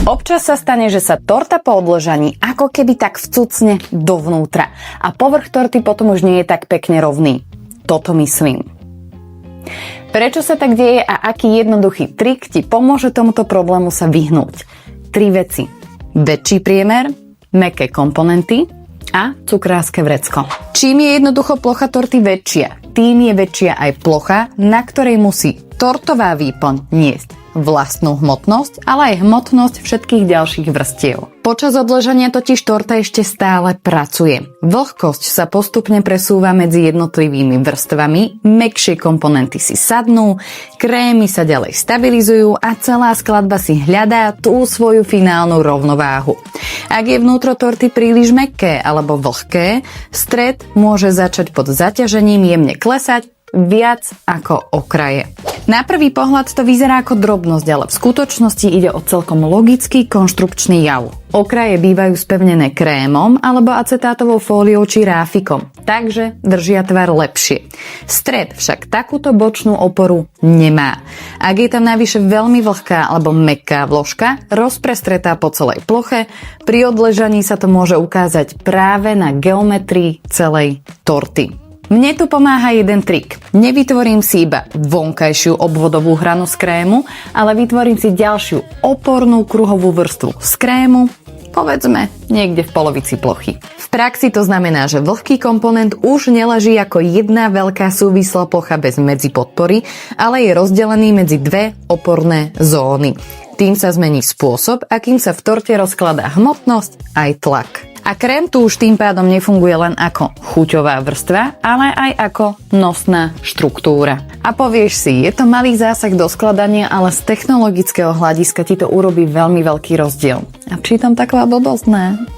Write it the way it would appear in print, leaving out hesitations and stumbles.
Občas sa stane, že sa torta po odložaní ako keby tak vcucne dovnútra a povrch torty potom už nie je tak pekne rovný. Toto myslím. Prečo sa tak deje a aký jednoduchý trik ti pomôže tomuto problému sa vyhnúť? 3 veci. Väčší priemer, mäkké komponenty a cukrárske vrecko. Čím je jednoducho plocha torty väčšia, tým je väčšia aj plocha, na ktorej musí tortová výplň niesť vlastnú hmotnosť, ale aj hmotnosť všetkých ďalších vrstiev. Počas odloženia totiž torta ešte stále pracuje. Vlhkosť sa postupne presúva medzi jednotlivými vrstvami, mäkšie komponenty si sadnú, krémy sa ďalej stabilizujú a celá skladba si hľadá tú svoju finálnu rovnováhu. Ak je vnútro torty príliš mäkké alebo vlhké, stred môže začať pod zaťažením jemne klesať viac ako okraje. Na prvý pohľad to vyzerá ako drobnosť, ale v skutočnosti ide o celkom logický konštrukčný jav. Okraje bývajú spevnené krémom alebo acetátovou fóliou či ráfikom, takže držia tvar lepšie. Stred však takúto bočnú oporu nemá. Ak je tam navyše veľmi vlhká alebo mäkká vložka, rozprestretá po celej ploche, pri odležaní sa to môže ukázať práve na geometrii celej torty. Mne tu pomáha jeden trik. Nevytvorím si iba vonkajšiu obvodovú hranu z krému, ale vytvorím si ďalšiu opornú kruhovú vrstvu z krému, povedzme niekde v polovici plochy. V praxi to znamená, že vlhký komponent už neleží ako jedna veľká súvislá plocha bez medzipodpory, ale je rozdelený medzi dve oporné zóny. Tým sa zmení spôsob, akým sa v torte rozkladá hmotnosť aj tlak. A krém tu už tým pádom nefunguje len ako chuťová vrstva, ale aj ako nosná štruktúra. A povieš si, je to malý zásah do skladania, ale z technologického hľadiska ti to urobí veľmi veľký rozdiel. A pritom taková blbosť, ne?